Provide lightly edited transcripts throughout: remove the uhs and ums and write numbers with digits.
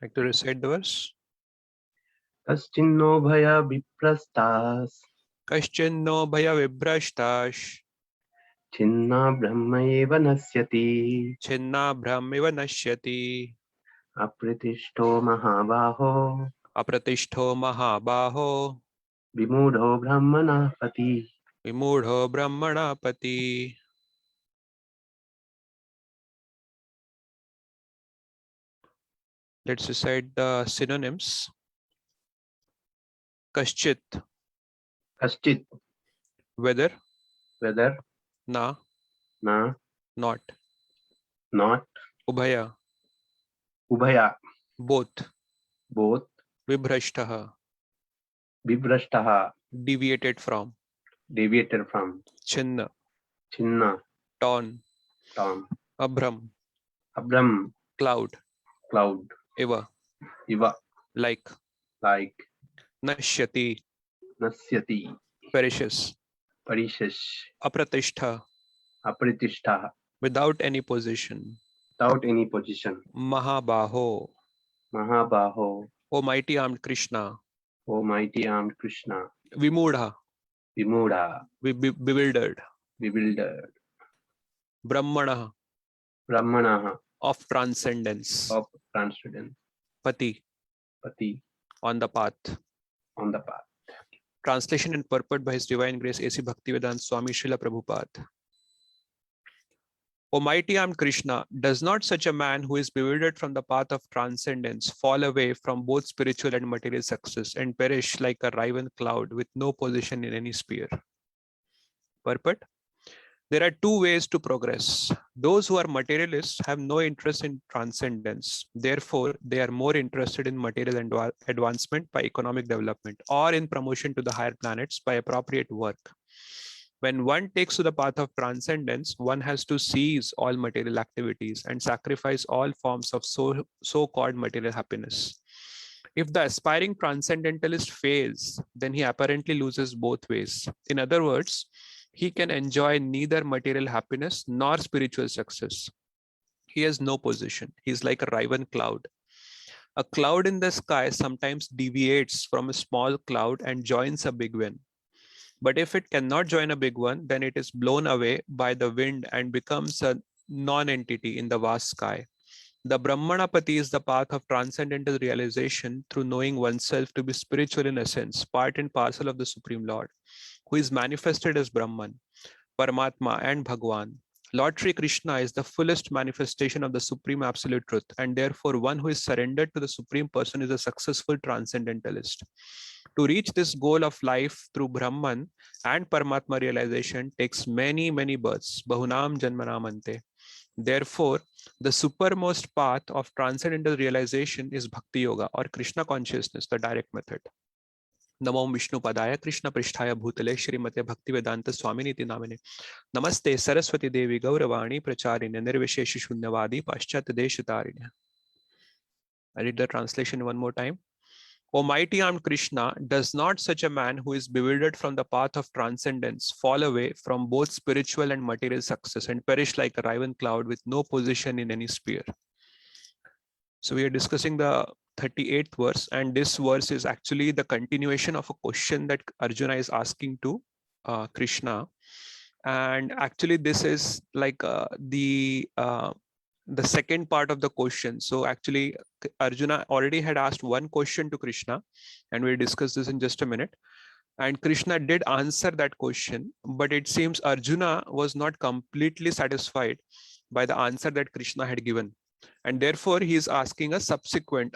Like to recite the verse? Kaschinno bhaya viprastas Kaschinno bhaya vibrashtash chinna brahmayeva nasyati chinna brahmiva nashyati apritishto mahabaho apratishto mahabaho vimudho brahmana pati. vimudho brahmana pati. Let's recite the synonyms. Kaschit, Kaschit, whether, whether, na, na, not, not, ubhaya, ubhaya, both, both, vibhrashtaha, vibrashtaha, deviated from, deviated from, chinna, chinna, torn, tom, abhram, abram, cloud, cloud, eva, iva, like, like, nashyati, nasyati, perishes, parishash, apratishtha, apritishta, without any position, without any position, mahabaho, mahabaho, O mighty armed Krishna, O mighty armed Krishna, vimudha, Vimudha, bewildered, bewildered, brahmana, Brahmana of transcendence, of transcendence, pati, Pati, on the path. on the path. Translation and purport by His Divine Grace A.C. Bhaktivedanta Swami Srila Prabhupada. O mighty armed Krishna, does not such a man who is bewildered from the path of transcendence fall away from both spiritual and material success and perish like a riven cloud with no position in any sphere? Purport. There are two ways to progress. Those who are materialists have no interest in transcendence. Therefore, they are more interested in material advancement by economic development or in promotion to the higher planets by appropriate work. When one takes to the path of transcendence, one has to cease all material activities and sacrifice all forms of so-called material happiness. If the aspiring transcendentalist fails, then he apparently loses both ways. In other words, he can enjoy neither material happiness nor spiritual success. He has no position. He's like a riven cloud. A cloud in the sky sometimes deviates from a small cloud and joins a big one. But if it cannot join a big one, then it is blown away by the wind and becomes a non-entity in the vast sky. The Brahmanapati is the path of transcendental realization through knowing oneself to be spiritual in essence, part and parcel of the Supreme Lord, who is manifested as Brahman, Paramatma, and Bhagwan. Lord Sri Krishna is the fullest manifestation of the Supreme Absolute Truth, and therefore one who is surrendered to the Supreme Person is a successful transcendentalist. To reach this goal of life through Brahman and Paramatma realization takes many, many births. Bahunam Janmanamante. Therefore, the supermost path of transcendental realization is Bhakti Yoga or Krishna consciousness, the direct method. नमो विष्णुपदाय कृष्ण पृष्ठाय भूतले श्रीमते भक्तिवेदांत स्वामिनीति नामिने नमस्ते सरस्वती देवी गौरवाणी प्रचारिणे निर्विशेष शून्यवादी पाश्चात्य देशतारिणे. I read the translation one more time. O mighty armed Krishna, does not such a man who is bewildered from the path of transcendence fall away from both spiritual and material success and perish like a riven cloud with no position in any sphere? So we are discussing the 38th verse, and this verse is actually the continuation of a question that Arjuna is asking to Krishna. And actually this is like the second part of the question. So actually Arjuna already had asked one question to Krishna, and we'll discuss this in just a minute. And Krishna did answer that question, but it seems Arjuna was not completely satisfied by the answer that Krishna had given. And therefore he is asking a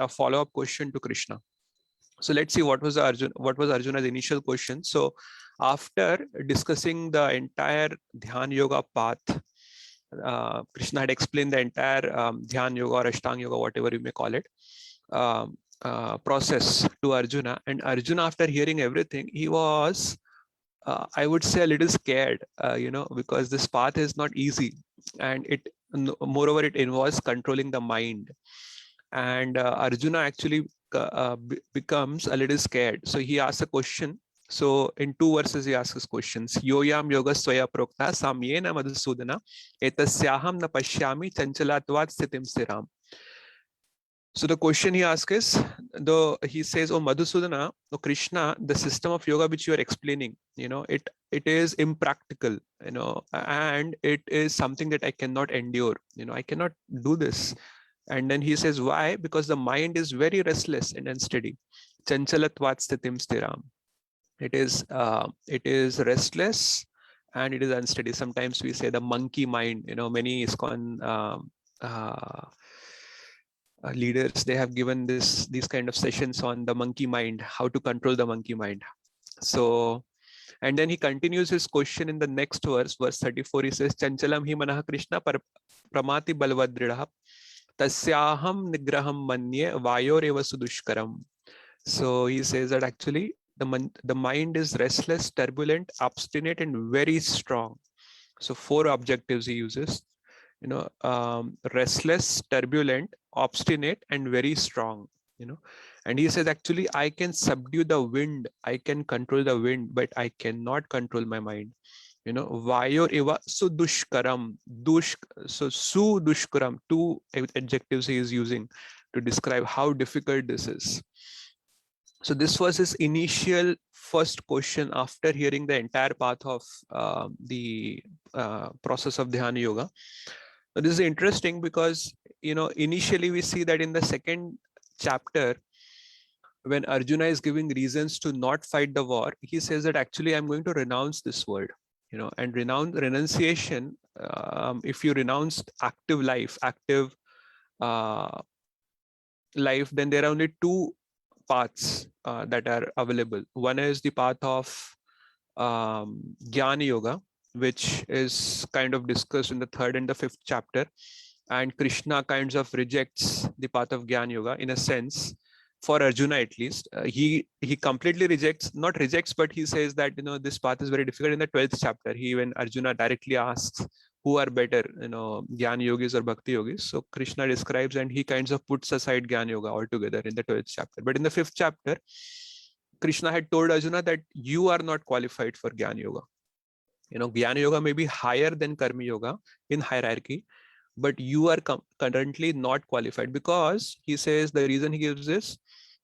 follow-up question to Krishna. So let's see what was Arjuna's initial question. So after discussing the entire Dhyan Yoga path, Krishna had explained the entire Dhyan Yoga or Ashtanga Yoga, whatever you may call it, process to Arjuna. And Arjuna, after hearing everything, he was, I would say, a little scared, because this path is not easy, and moreover, it involves controlling the mind. And Arjuna actually becomes a little scared. So he asks a question. So in two verses, he asks questions. Yoyam yoga swaya prokta samyena madhusudana etasyaham na pashyami chanchalatvat sthitim siram. So the question he asks is, he says, "Oh Madhusudana, oh Krishna, the system of yoga which you are explaining, it is impractical, and it is something that I cannot endure. I cannot do this." And then he says, "Why? Because the mind is very restless and unsteady. Chanchalatvat sthitim stiram. It is restless and it is unsteady. Sometimes we say the monkey mind. Many ISKCON leaders, they have given these kind of sessions on the monkey mind, how to control the monkey mind. So, and then he continues his question in the next verse 34. He says, "Chanchalam hi manah Krishna pramati balvadridah tasyaham nigraham manye vayor eva sudushkaram." So he says that actually the mind is restless, turbulent, obstinate, and very strong. So 4 objectives he uses. Restless, turbulent, obstinate, and very strong. And he says, actually, I can subdue the wind, I can control the wind, but I cannot control my mind. Vayor eva sudushkaram. So sudushkaram, 2 adjectives he is using to describe how difficult this is. So this was his initial first question after hearing the entire path of the process of Dhyana Yoga. Now, this is interesting because, initially we see that in the second chapter, when Arjuna is giving reasons to not fight the war, he says that actually I'm going to renounce this word, and renunciation, if you renounced active life, then there are only 2 paths that are available. One is the path of Jnana Yoga, which is kind of discussed in the 3rd and the 5th chapter. And Krishna kinds of rejects the path of Jnana Yoga in a sense, for Arjuna at least. He completely not rejects, but he says that, this path is very difficult in the 12th chapter. When Arjuna directly asks, who are better, Jnana Yogis or Bhakti Yogis? So Krishna describes and he kinds of puts aside Jnana Yoga altogether in the 12th chapter. But in the 5th chapter, Krishna had told Arjuna that you are not qualified for Jnana Yoga. Jnana Yoga may be higher than Karma Yoga in hierarchy, but you are currently not qualified, because he says the reason he gives is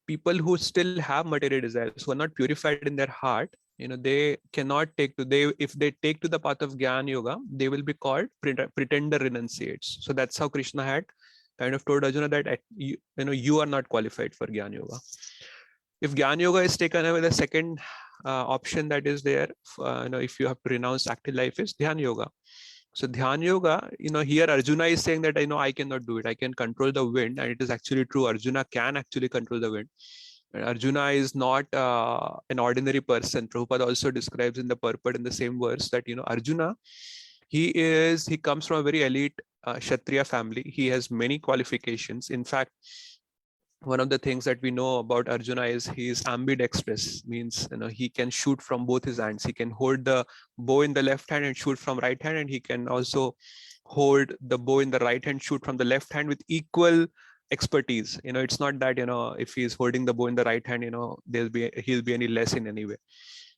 people who still have material desires, who are not purified in their heart, they cannot if they take to the path of Jnana Yoga, they will be called pretender renunciates. So that's how Krishna had kind of told Arjuna that you are not qualified for Jnana Yoga. If Jnana Yoga is taken away, the second option that is there, if you have to renounce active life, is Dhyana Yoga. So Dhyana Yoga, here Arjuna is saying that I cannot do it. I can control the wind, and it is actually true. Arjuna can actually control the wind. And Arjuna is not an ordinary person. Prabhupada also describes in the purport in the same verse that Arjuna, he comes from a very elite Kshatriya family. He has many qualifications. In fact, one of the things that we know about Arjuna is he is ambidextrous, means he can shoot from both his hands. He can hold the bow in the left hand and shoot from right hand, and he can also hold the bow in the right hand, shoot from the left hand with equal expertise. It's not that if he is holding the bow in the right hand, he'll be any less in any way.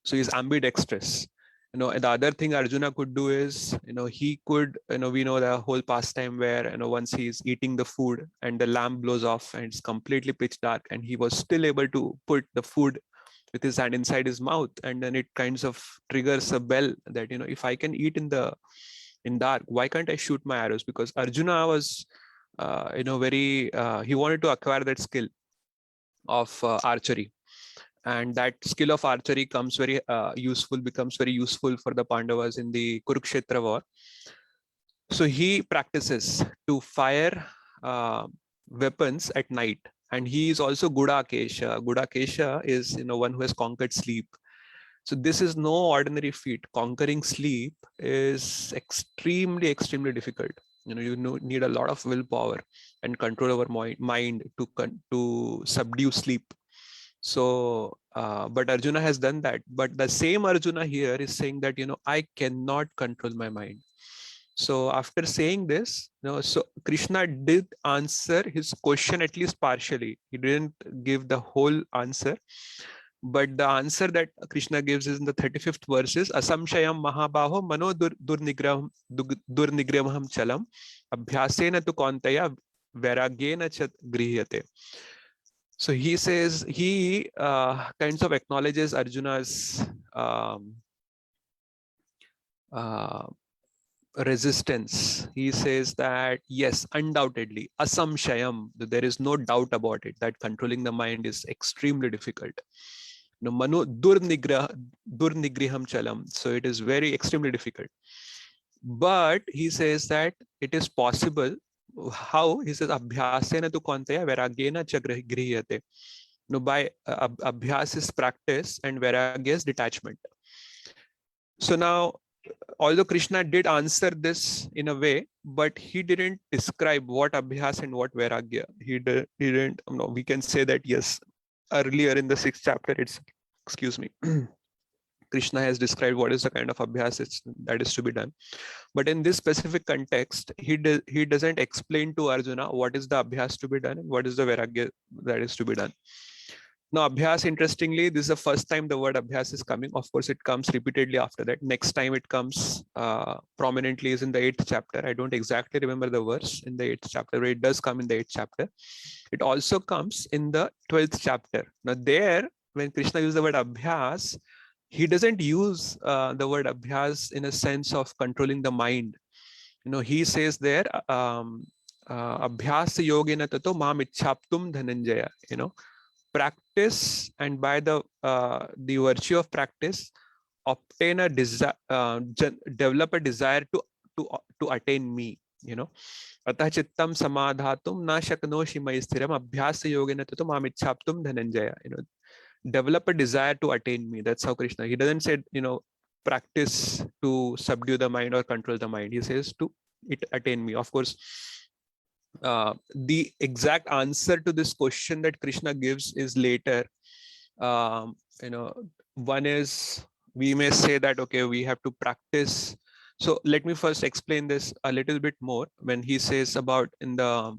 So he's ambidextrous. And the other thing Arjuna could do is, he could, we know the whole pastime where, once he's eating the food and the lamp blows off and it's completely pitch dark, and he was still able to put the food with his hand inside his mouth, and then it kinds of triggers a bell that, if I can eat in dark, why can't I shoot my arrows? Because Arjuna was, he wanted to acquire that skill of archery. And that skill of archery becomes very useful for the Pandavas in the Kurukshetra war. So he practices to fire weapons at night, and he is also Gudakesha. Gudakesha is one who has conquered sleep. So this is no ordinary feat. Conquering sleep is extremely difficult. You need a lot of willpower and control over mind to subdue sleep. So, but Arjuna has done that. But the same Arjuna here is saying that, I cannot control my mind. So after saying this, so Krishna did answer his question at least partially. He didn't give the whole answer. But the answer that Krishna gives is in the 35th verses, Asamshayam Mahabaho Mano Durnigraham Chalam Abhyasena tu Kauntaya vairagena cha grihyate. So he says, he kinds of acknowledges Arjuna's resistance. He says that yes, undoubtedly, asamshayam, there is no doubt about it, that controlling the mind is extremely difficult. No, manu durnigriham chalam, so it is very extremely difficult. But he says that it is possible. How? He says abhyasena tu kontaya vairagyena cha grihyate. No, by abhyas is practice and vairagya is detachment. So now, although Krishna did answer this in a way, but he didn't describe what abhyas and what vairagya. He didn't. No, we can say that yes, earlier in the 6th chapter, excuse me, Krishna has described what is the kind of abhyas that is to be done. But in this specific context, he doesn't explain to Arjuna what is the abhyas to be done and what is the vairagya that is to be done. Now, abhyas, interestingly, this is the first time the word abhyas is coming. Of course, it comes repeatedly after that. Next time it comes prominently is in the 8th chapter. I don't exactly remember the verse in the 8th chapter, but it does come in the 8th chapter. It also comes in the 12th chapter. Now there, when Krishna uses the word abhyas, he doesn't use the word abhyas in a sense of controlling the mind. He says there, abhyas yogena tato mam ichhaptum dhananjaya, practice, and by the virtue of practice, obtain a desire, develop a desire to attain me. Atah chittam samadhatum na shaknoshi mai sthiram abhyasa yogena tato mam ichhaptum dhananjaya. Develop a desire to attain me. That's how Krishna. He doesn't say practice to subdue the mind or control the mind. He says to attain me. Of course, the exact answer to this question that Krishna gives is later. One is, we may say that, okay, we have to practice. So let me first explain this a little bit more. When he says about in the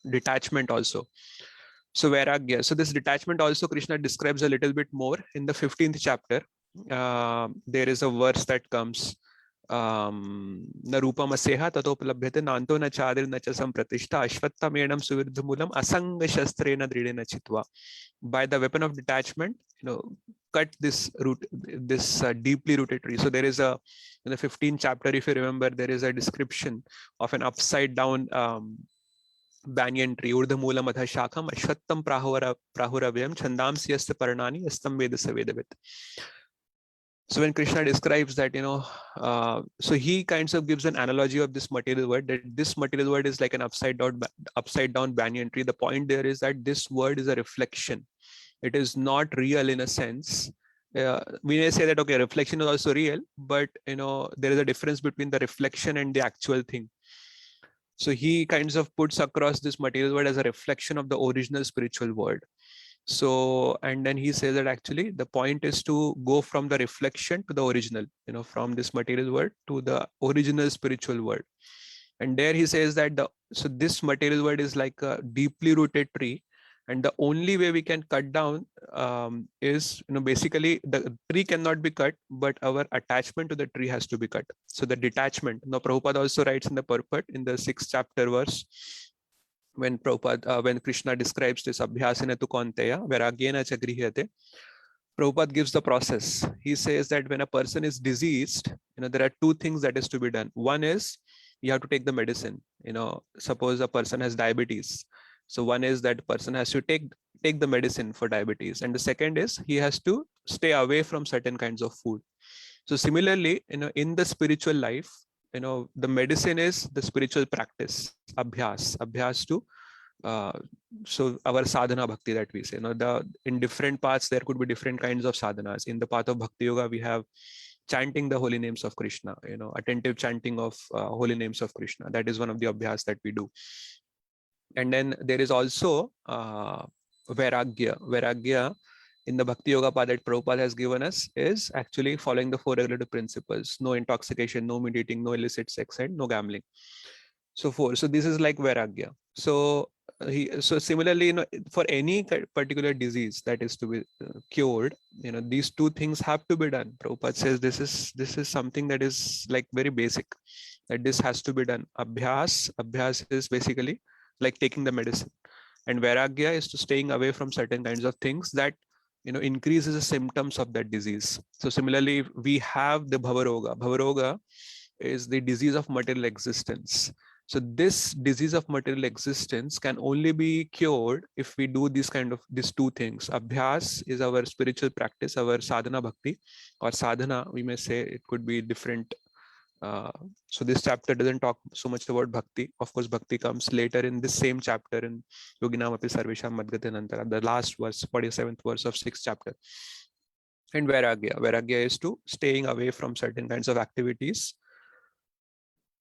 detachment also. So vairagya. So this detachment also Krishna describes a little bit more in the 15th chapter. There is a verse that comes. Narupam aseha tatopalabhyate nanto na chadir na cha sampratishta ashvattamenam suvirdhamulam asanga shastrena dridena chitva. By the weapon of detachment, cut this root, this deeply rooted tree. So there is in the 15th chapter, if you remember, there is a description of an upside down banyan tree. Urdhamulam adha shakham ashvattam prahuravyam chandamsi yasta parnani yastam vedasa vedavit. So when Krishna describes that, so he kinds of gives an analogy of this material world, that this material world is like an upside down banyan tree. The point there is that this world is a reflection. It is not real in a sense. We may say that, okay, reflection is also real, but there is a difference between the reflection and the actual thing. So he kinds of puts across this material world as a reflection of the original spiritual world. So, and then he says that actually the point is to go from the reflection to the original, from this material world to the original spiritual world. And there he says that so this material world is like a deeply rooted tree, and the only way we can cut down is, basically the tree cannot be cut, but our attachment to the tree has to be cut. So the detachment. Now Prabhupada also writes in the purport in the 6th chapter verse, when Prabhupada, when Krishna describes this abhyasena tu konteya vairagyena cha grihyate, Prabhupada gives the process. He says that when a person is diseased, there are 2 things that is to be done. One is you have to take the medicine. Suppose a person has diabetes. So one is that person has to take the medicine for diabetes. And the second is he has to stay away from certain kinds of food. So similarly, in the spiritual life, the medicine is the spiritual practice, abhyas to so our sadhana bhakti that we say. In different paths there could be different kinds of sadhanas. In the path of bhakti yoga, we have chanting the holy names of Krishna, attentive chanting of holy names of Krishna. That is one of the abhyas that we do. And then there is also vairagya in the Bhakti Yoga path that Prabhupada has given us is actually following the 4 regulative principles: no intoxication, no meat eating, no illicit sex, and no gambling. So this is like vairagya. So similarly, for any particular disease that is to be cured, these 2 things have to be done. Prabhupada says this is something that is like very basic. that this has to be done. Abhyas is basically like taking the medicine, and vairagya is to staying away from certain kinds of things that increases the symptoms of that disease. So similarly, we have the bhavaroga. Bhavaroga is the disease of material existence. So this disease of material existence can only be cured if we do these two things. Abhyas is our spiritual practice, our sadhana bhakti, or sadhana, we may say it could be different. So this chapter doesn't talk so much about bhakti. Of course, bhakti comes later in this same chapter in Yoginam Api Sarvesham Madgate Nantara, the last verse, 47th verse of 6th chapter. And Vairagya is to staying away from certain kinds of activities.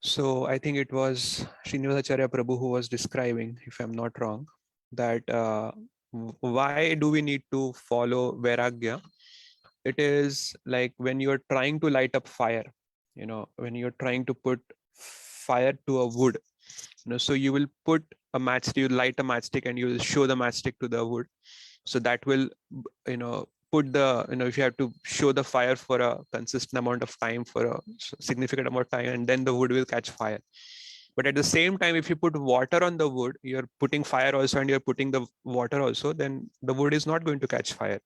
So I think it was Srinivasacharya Prabhu who was describing, if I'm not wrong, that why do we need to follow Vairagya? It is like when you're trying to light up fire, when you're trying to put fire to a wood, so you will put a matchstick, you light a matchstick and you will show the matchstick to the wood. So that will, put the, if you have to show the fire for a consistent amount of time, for a significant amount of time, and then the wood will catch fire. But at the same time, if you put water on the wood, you're putting fire also and you're putting the water also, then the wood is not going to catch fire.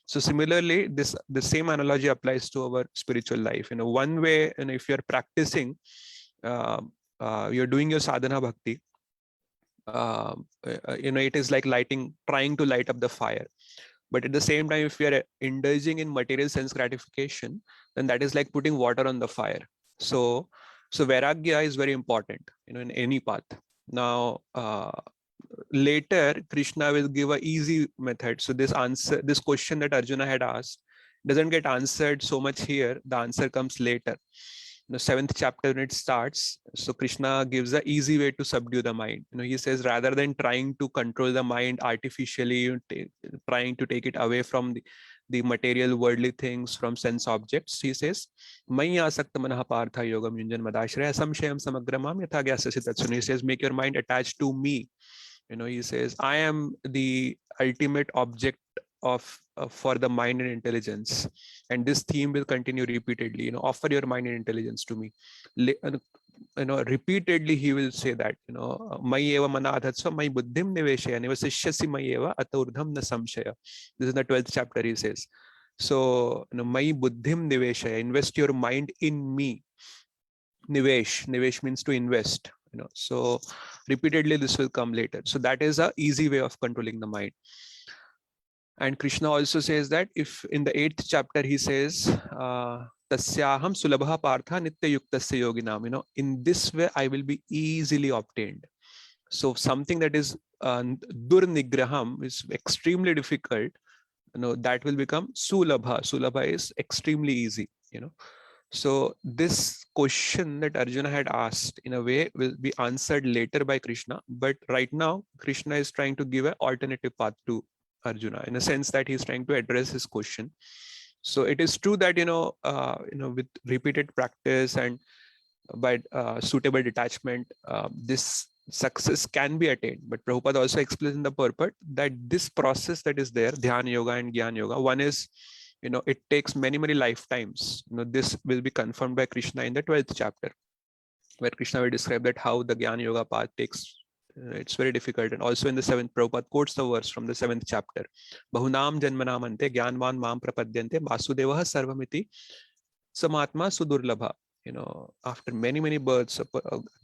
So similarly, the same analogy applies to our spiritual life. One way, if you're practicing, you're doing your sadhana bhakti, it is like trying to light up the fire. But at the same time, if we are indulging in material sense gratification, then that is like putting water on the fire. So vairagya is very important, in any path. Now, later Krishna will give a easy method. So this question that Arjuna had asked doesn't get answered so much here. The answer comes later. The 7th chapter when it starts, so Krishna gives an easy way to subdue the mind. He says, rather than trying to control the mind artificially, trying to take it away from the material worldly things, from sense objects, he says, Mayi asakta manaha partha yogam yunjan madashraya samshayam samagramam yatha gyasasi tatsuna. He says, make your mind attached to me. He says, I am the ultimate object for the mind and intelligence, and this theme will continue repeatedly. Offer your mind and intelligence to me. Repeatedly he will say that. Mayi eva mana adhatsva mayi buddhim niveshaya nivasishyasi mayi eva aturdham na samshaya. This is the 12th chapter. He says, so mayi buddhim niveshaya, invest your mind in me. Nivesh means to invest. So repeatedly this will come later. So that is a easy way of controlling the mind. And Krishna also says that, if in the 8th chapter he says, Tasyaham sulabha partha nitya yuktasya yoginam, in this way I will be easily obtained. So something that is durnigraham is extremely difficult, that will become sulabha. Sulabha is extremely easy, So this question that Arjuna had asked, in a way, will be answered later by Krishna. But right now, Krishna is trying to give an alternative path to Arjuna, in a sense that he's trying to address his question. So it is true that, with repeated practice and by suitable detachment, this success can be attained. But Prabhupada also explains in the purport that this process that is there, Dhyana Yoga and Jnana Yoga, one is, it takes many lifetimes. This will be confirmed by Krishna in the 12th chapter, where Krishna will describe that how the Jnana Yoga path takes. It's very difficult. And also in the 7th, Prabhupada quotes the verse from the 7th chapter. Bahunam janmanam ante jnanvan mam prapadyante vasudevah sarvamiti samatma sudurlabha. After many births,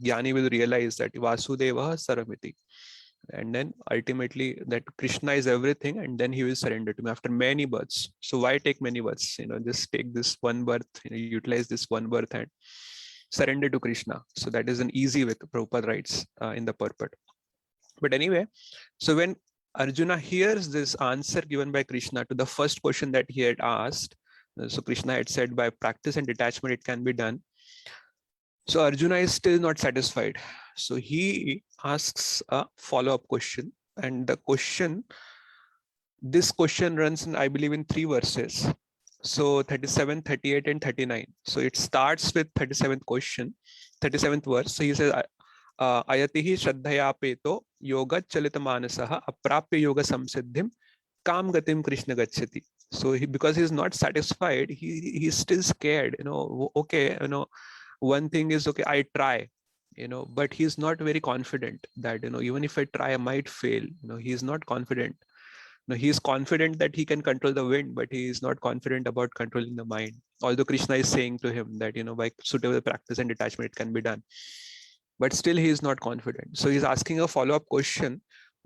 Jnani will realize that vasudevah sarvamiti. And then ultimately that Krishna is everything, and then he will surrender to me after many births. So why take many births? Just take this one birth, utilize this one birth and surrender to Krishna. So that is an easy way, Prabhupada writes in the purport. But anyway, so when Arjuna hears this answer given by Krishna to the first question that he had asked, so Krishna had said by practice and detachment it can be done. So Arjuna is still not satisfied. So he asks a follow-up question, and this question runs in, I believe, in 3 verses. So 37, 38, and 39. So it starts with 37th question, 37th verse. So he says, Ayatihi Shraddhaya Peto Yoga Chalita Manasaha Aprapya Yoga Samsiddhim Kam Gatim Krishna Gacchati. So because he's not satisfied, he's still scared. Okay, one thing is, okay, I try, but he's not very confident that, even if I try, I might fail. He's not confident. He's confident that he can control the wind, but he is not confident about controlling the mind. Although Krishna is saying to him that, by suitable practice and detachment, it can be done. But still he is not confident. So he's asking a follow-up question.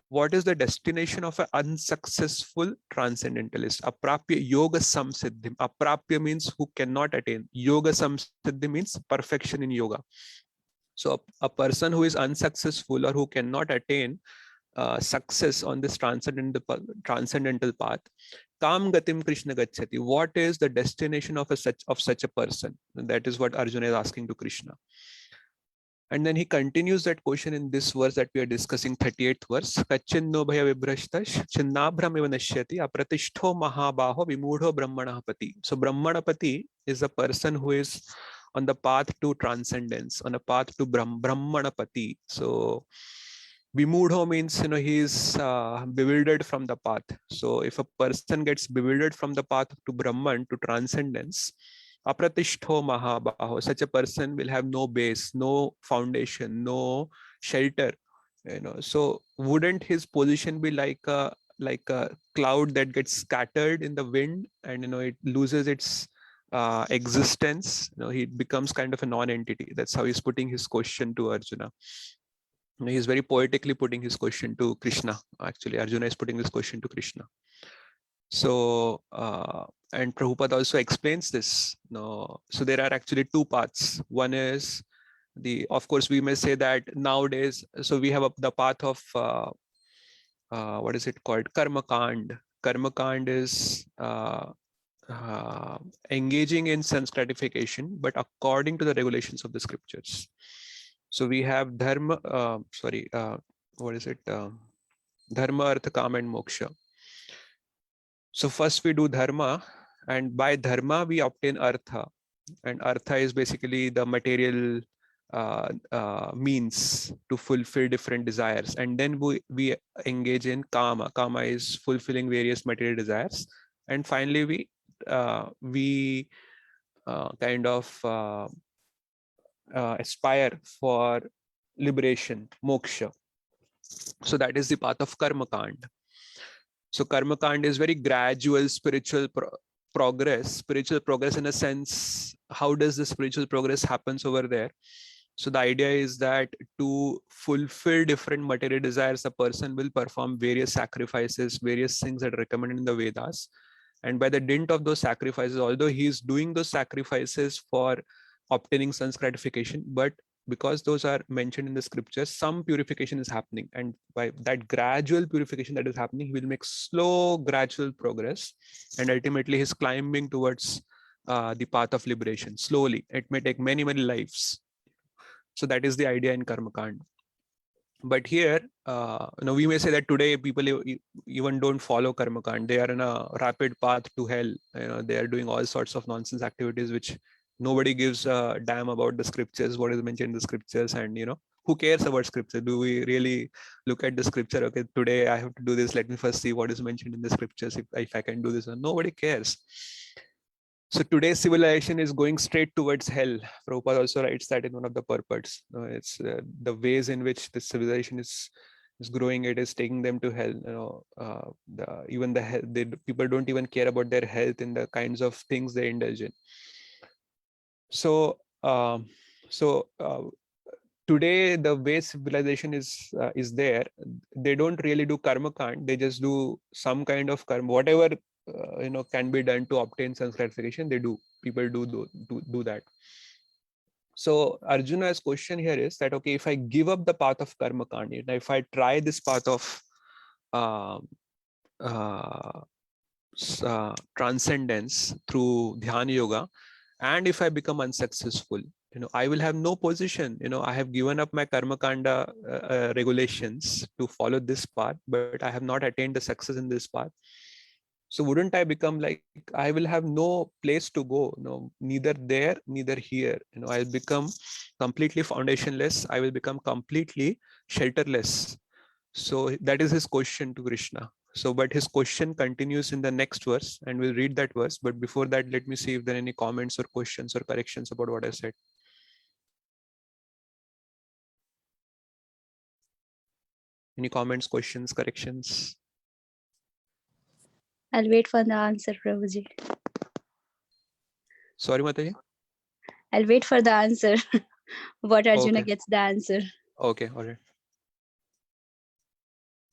What is the destination of an unsuccessful transcendentalist? Aprapya yoga samsiddhim. Aprapya means who cannot attain. Yoga samsiddhi means perfection in yoga. So a person who is unsuccessful or who cannot attain success on this transcendental path, kam gatim Krishna gacchati. What is the destination of such a person? And that is what Arjuna is asking to Krishna. And then he continues that question in this verse that we are discussing, 38th verse. Kachinno bhaya vibrashtash chinnabhram eva nashyati apratishto mahabaho vimudho brahmanapati. So brahmanapati is a person who is on the path to transcendence, on a path to brahmanapati. So vimudho means, he is bewildered from the path. So if a person gets bewildered from the path to Brahman, to transcendence, apratishto mahabaho, such a person will have no base, no foundation, no shelter. So wouldn't his position be like a cloud that gets scattered in the wind, and it loses its existence? He becomes kind of a non-entity. That's how he's putting his question to Arjuna. He's very poetically putting his question to Krishna. Actually, Arjuna is putting this question to Krishna. So, and Prabhupada also explains this. So there are actually two paths. One is of course, we may say that nowadays, so we have the path of, what is it called? Karma Kand. Karma Kand is engaging in sense gratification, but according to the regulations of the scriptures. So we have dharma, what is it? Dharma, artha, kama, and moksha. So first we do dharma, and by dharma we obtain artha. And artha is basically the material means to fulfill different desires. And then we engage in kama. Kama is fulfilling various material desires. And finally we kind of aspire for liberation, moksha. So that is the path of karma kand. So karma kand is very gradual spiritual progress in a sense. How does the spiritual progress happens over there? So the idea is that to fulfill different material desires, a person will perform various sacrifices, various things that are recommended in the Vedas. And by the dint of those sacrifices, although he is doing those sacrifices for obtaining sense gratification, but because those are mentioned in the scriptures, some purification is happening. And by that gradual purification that is happening, he will make slow, gradual progress. And ultimately, he's climbing towards the path of liberation slowly. It may take many, many lives. So that is the idea in Karma Kand. But here, we may say that today people even don't follow Karma Kand. They are in a rapid path to hell. They are doing all sorts of nonsense activities, which nobody gives a damn about the scriptures, what is mentioned in the scriptures. And, who cares about scripture? Do we really look at the scripture? Okay, today I have to do this. Let me first see what is mentioned in the scriptures. If I can do this, nobody cares. So today's civilization is going straight towards hell. Prabhupada also writes that in one of the purports. It's the ways in which the civilization is growing. It is taking them to hell. Even the health, people don't even care about their health and the kinds of things they indulge in. So, today the way civilization is there, they don't really do karma kand. They just do some kind of karma, whatever can be done to obtain sense gratification. They do. People do that. So Arjuna's question here is that, okay, if I give up the path of karma kand, if I try this path of transcendence through dhyana yoga, and if I become unsuccessful, I will have no position. I have given up my karma kanda regulations to follow this path, but I have not attained the success in this path. So wouldn't I become like, I will have no place to go, neither there, neither here. I'll become completely foundationless. I will become completely shelterless. So that is his question to Krishna. So, but his question continues in the next verse, and we'll read that verse. But before that, let me see if there are any comments or questions or corrections about what I said. Any comments, questions, corrections? I'll wait for the answer, Prabhuji. Sorry, Mataji. I'll wait for the answer. What Arjuna Okay. gets the answer. Okay, all right.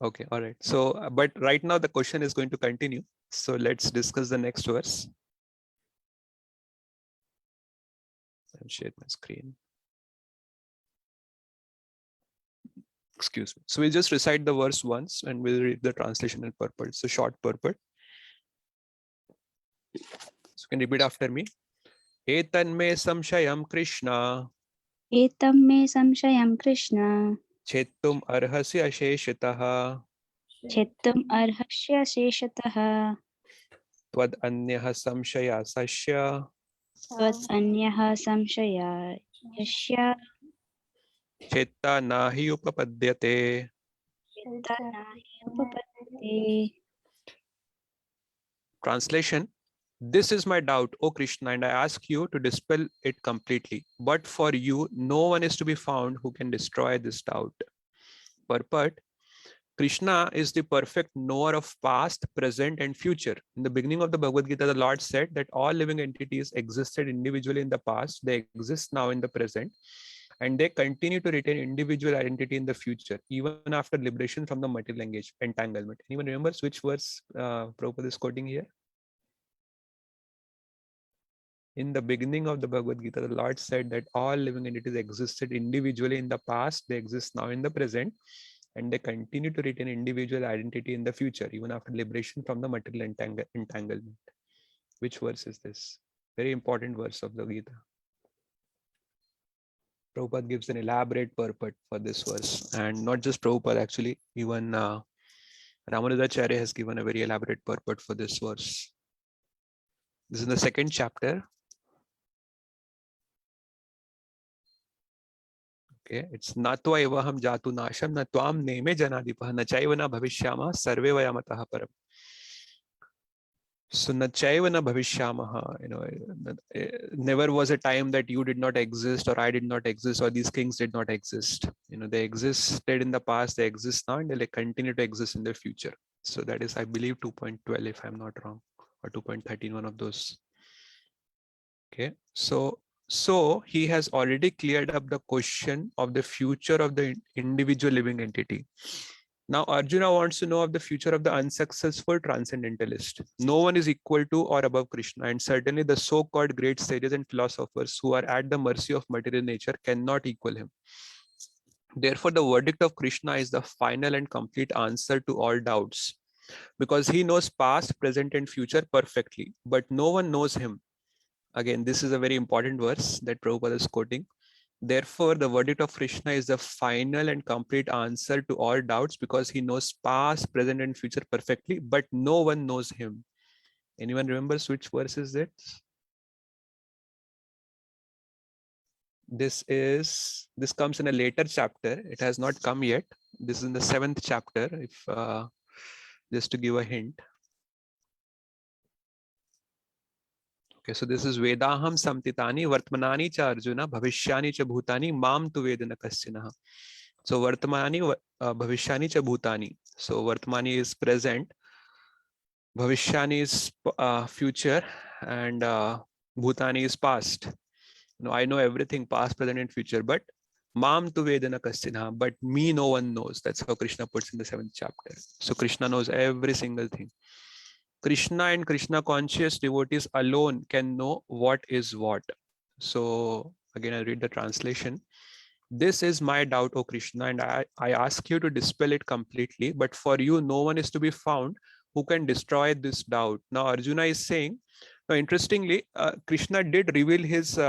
Okay, all right. So, but right now the question is going to continue. So let's discuss the next verse. I'll share my screen. Excuse me. So we'll just recite the verse once and we'll read the translation and purport. It's a short purport. So you can repeat after me. Etanme samshayam Krishna Etam me samshayam Krishna. chettum arhasya sheshitaha Chettam arhasya sheshatah. tvad anyah samshaya sasya Tvat anyaha samshaya yasya chetta nahi upapadyate. tanahi upapaddite. Translation. This is my doubt, O Krishna, and I ask you to dispel it completely. But for you, no one is to be found who can destroy this doubt. Purport. Krishna is the perfect knower of past, present, and future. In the beginning of the Bhagavad Gita, the Lord said that all living entities existed individually in the past, they exist now in the present, and they continue to retain individual identity in the future, even after liberation from the material entanglement. Anyone remembers which verse Prabhupada is quoting here? In the beginning of the Bhagavad Gita, the Lord said that all living entities existed individually in the past, they exist now in the present, and they continue to retain individual identity in the future, even after liberation from the material entanglement. Which verse is this? Very important verse of the Gita. Prabhupada gives an elaborate purport for this verse, and not just Prabhupada, actually, even Ramanujacharya has given a very elaborate purport for this verse. This is in the second chapter. Okay, it's natva evaham jatu nasham na tvam neme janadipah na chaiva na bhavishyama sarve vayamatah param. So na chaiva na bhavishyamaha, never was a time that you did not exist or I did not exist or these kings did not exist. They existed in the past, they exist now, and they continue to exist in the future. So that is, I believe, 2.12 if I'm not wrong, or 2.13, one of those. Okay, so he has already cleared up the question of the future of the individual living entity. Now Arjuna wants to know of the future of the unsuccessful transcendentalist. No one is equal to or above Krishna, and certainly the so-called great sages and philosophers who are at the mercy of material nature cannot equal him. Therefore, the verdict of Krishna is the final and complete answer to all doubts, because he knows past, present, and future perfectly, but no one knows him. Again, this is a very important verse that Prabhupada is quoting. Therefore, the verdict of Krishna is the final and complete answer to all doubts, because he knows past, present, and future perfectly, but no one knows him. Anyone remembers which verse is it? This comes in a later chapter. It has not come yet. This is in the 7th chapter, if just to give a hint. Okay, so this is Vedaham Samtitani Vartmanani cha Arjuna Bhavishyani cha Bhutani Mam tu Vedana Kasyanaha. So Vartmani Bhavishyani cha Bhutani. So Vartmani is present, Bhavishyani is future, and Bhutani is past. I know everything, past, present, and future, but Mam tu Vedana Kasyanaha, but me no one knows. That's how Krishna puts in the 7th chapter. So Krishna knows every single thing. Krishna and Krishna conscious devotees alone can know what is what. So again, I'll read the translation. This is my doubt, O Krishna, and I ask you to dispel it completely. But for you, no one is to be found who can destroy this doubt. Now, Arjuna is saying, now interestingly, Krishna did reveal his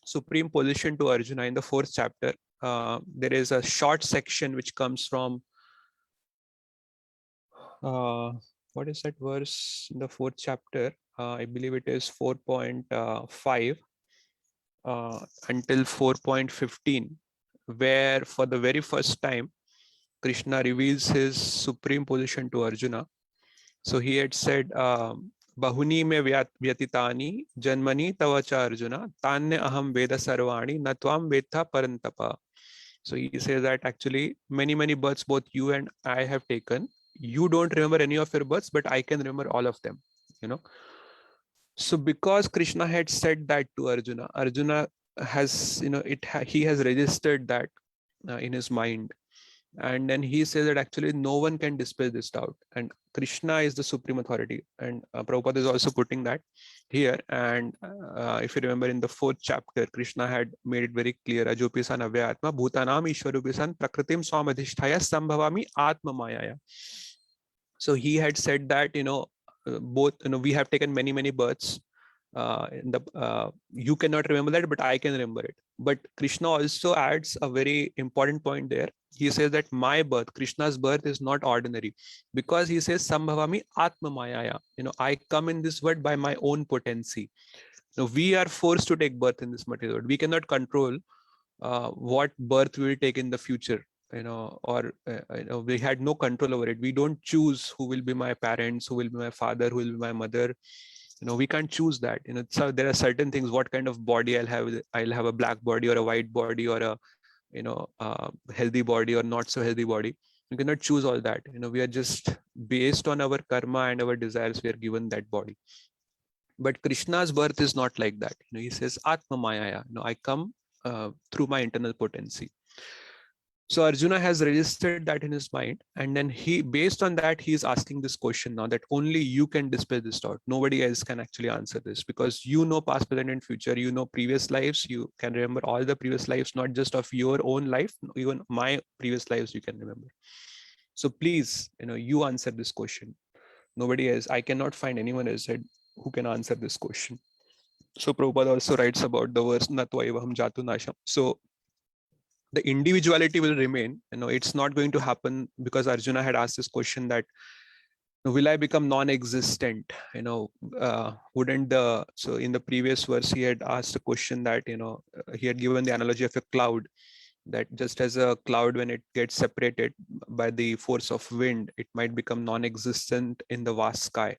supreme position to Arjuna in the 4th chapter. There is a short section which comes from what is that verse in the 4th chapter? I believe it is 4.5 until 4.15, where for the very first time, Krishna reveals his supreme position to Arjuna. So he had said, Bahuni me vyatitani janmani tavacha Arjuna tanya aham veda sarvani natvam vetha parantapa. So he says that actually many births both you and I have taken. You don't remember any of your births, but I can remember all of them, you know. So because Krishna had said that to Arjuna, Arjuna has, you know, he has registered that in his mind. And then he says that actually no one can dispel this doubt, and Krishna is the supreme authority. And Prabhupada is also putting that here. And if you remember in the 4th chapter, Krishna had made it very clear, Ajopi-san avyatma bhutanam ishwarupi-san prakritim swamadhisthaya sambhavami atma mayaya. So he had said that, you know, both, you know, we have taken many births. You cannot remember that, but I can remember it. But Krishna also adds a very important point there. He says that my birth, Krishna's birth, is not ordinary, because he says sambhavami atma mayaya. You know, I come in this world by my own potency. Now we are forced to take birth in this material world. We cannot control what birth we will take in the future, you know, or you know, we had no control over it. We don't choose who will be my parents, who will be my father, who will be my mother. You know, we can't choose that. You know, so there are certain things, what kind of body I'll have. I'll have a black body or a white body, or a, you know, healthy body or not so healthy body. You cannot choose all that. You know, we are just based on our karma and our desires, we are given that body. But Krishna's birth is not like that. You know, he says atma mayaya. You know, I come through my internal potency. So Arjuna has registered that in his mind, and then he, based on that, he is asking this question now, that only you can dispel this doubt. Nobody else can actually answer this, because you know past, present, and future. You know previous lives. You can remember all the previous lives, not just of your own life, even my previous lives you can remember. So please, you know, you answer this question. Nobody else. I cannot find anyone else who can answer this question. So Prabhupada also writes about the verse Natva evaham jatu nasham. So the individuality will remain. You know, it's not going to happen, because Arjuna had asked this question that, will I become non-existent? You know, wouldn't the, so in the previous verse he had asked a question that, you know, he had given the analogy of a cloud, that just as a cloud, when it gets separated by the force of wind, it might become non-existent in the vast sky.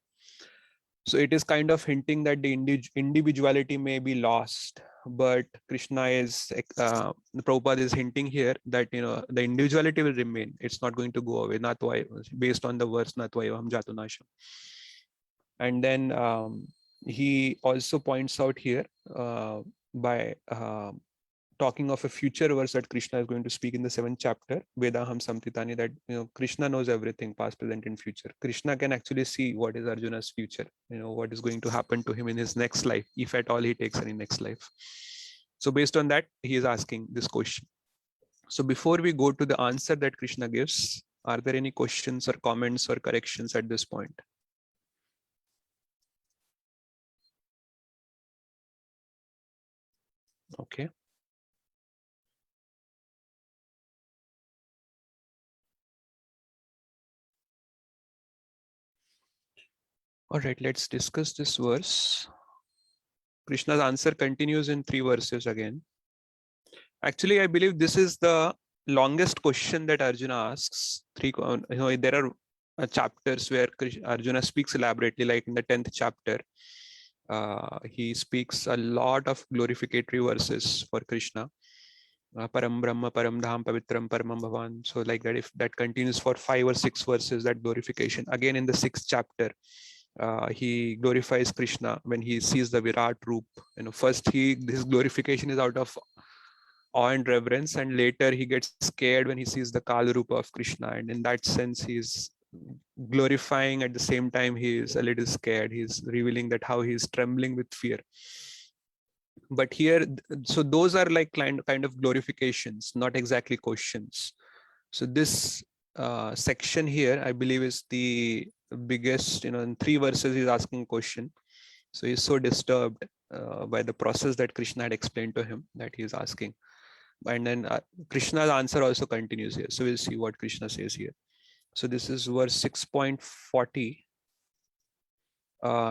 So it is kind of hinting that the individuality may be lost, but Krishna is, Prabhupada is hinting here that, you know, the individuality will remain. It's not going to go away. Not why, based on the verse Natva evaham jatu nasham. And then he also points out here by talking of a future verse that Krishna is going to speak in the 7th chapter, Vedaham Samtitani, that, you know, Krishna knows everything, past, present, and future. Krishna can actually see what is Arjuna's future, you know, what is going to happen to him in his next life, if at all he takes any next life. So based on that, he is asking this question. So before we go to the answer that Krishna gives, are there any questions or comments or corrections at this point? Okay. All right, let's discuss this verse. Krishna's answer continues in 3 verses again. Actually, I believe this is the longest question that Arjuna asks. You know, there are chapters where Arjuna speaks elaborately, like in the 10th chapter. He speaks a lot of glorificatory verses for Krishna. Param Brahma, Param Dham, Pavitram, Paramam Bhavan. So like that, if that continues for 5 or 6 verses, that glorification. Again, in the 6th chapter, he glorifies Krishna when he sees the Virat Roop. You know, first his glorification is out of awe and reverence, and later he gets scared when he sees the Kala Rupa of Krishna. And in that sense, he's glorifying, at the same time he is a little scared. He's revealing that how he is trembling with fear. But here, so those are like kind of glorifications, not exactly questions. So this section here, I believe, is the biggest. You know, in 3 verses he's asking a question. So he's so disturbed by the process that Krishna had explained to him, that he is asking. And then Krishna's answer also continues here. So we'll see what Krishna says here. So this is verse 6.40.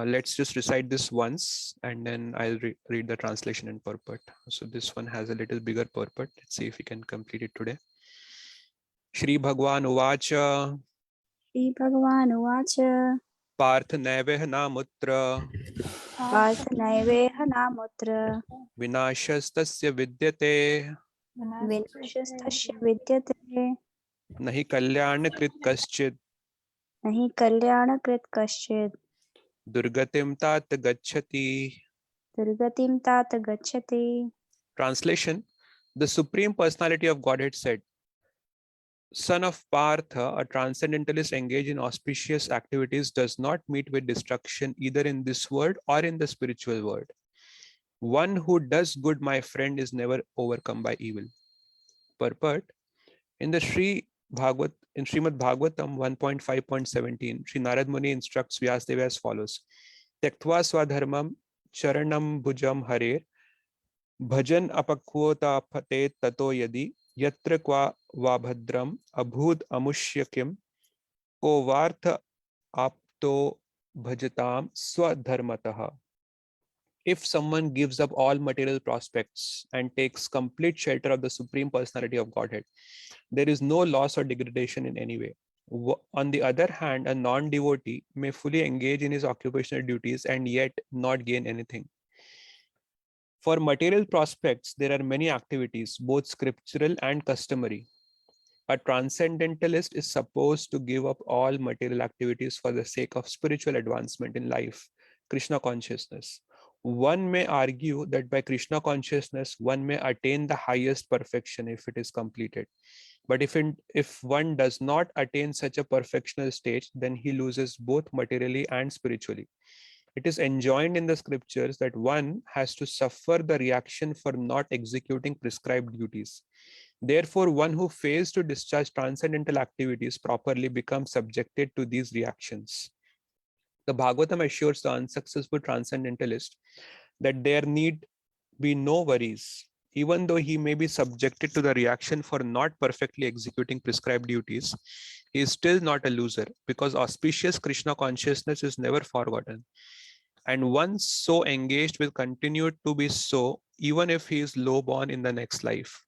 Let's just recite this once, and then I'll read the translation and purport. So this one has a little bigger purport. Let's see if we can complete it today. Shri Bhagwan Uvacha. Shri Bhagavan Uvacha. Parth Naiveha Namutra. Parth Naiveha Namutra. Vinashastasya Vidyate. विनाशस्तस्य विद्यते nahi kalyanakrit kaschid नहि कल्याणकृत् कश्चित् durgatim tat gacchati. दुर्गतिं तात गच्छति. Translation: The Supreme Personality of Godhead said, Son of Partha, a transcendentalist engaged in auspicious activities does not meet with destruction either in this world or in the spiritual world. One who does good, my friend, is never overcome by evil. Purport: in the Srimad Bhagavatam 1.5.17, Sri Narad Muni instructs Vyasdeva as follows: Tyaktva swadharmam charanam bhujam hare bhajan apakvota phate tato yadi yatra kwa vabhadram abhud amushya kim ko vartha apto bhajatam swadharmatah. If someone gives up all material prospects and takes complete shelter of the Supreme Personality of Godhead, there is no loss or degradation in any way. On the other hand, a non-devotee may fully engage in his occupational duties and yet not gain anything. For material prospects, there are many activities, both scriptural and customary. A transcendentalist is supposed to give up all material activities for the sake of spiritual advancement in life, Krishna consciousness. One may argue that by Krishna consciousness, one may attain the highest perfection if it is completed. But if one does not attain such a perfectional stage, then he loses both materially and spiritually. It is enjoined in the scriptures that one has to suffer the reaction for not executing prescribed duties. Therefore, one who fails to discharge transcendental activities properly becomes subjected to these reactions. The Bhagavatam assures the unsuccessful transcendentalist that there need be no worries. Even though he may be subjected to the reaction for not perfectly executing prescribed duties, he is still not a loser because auspicious Krishna consciousness is never forgotten. And once so engaged will continue to be so, even if he is low born in the next life.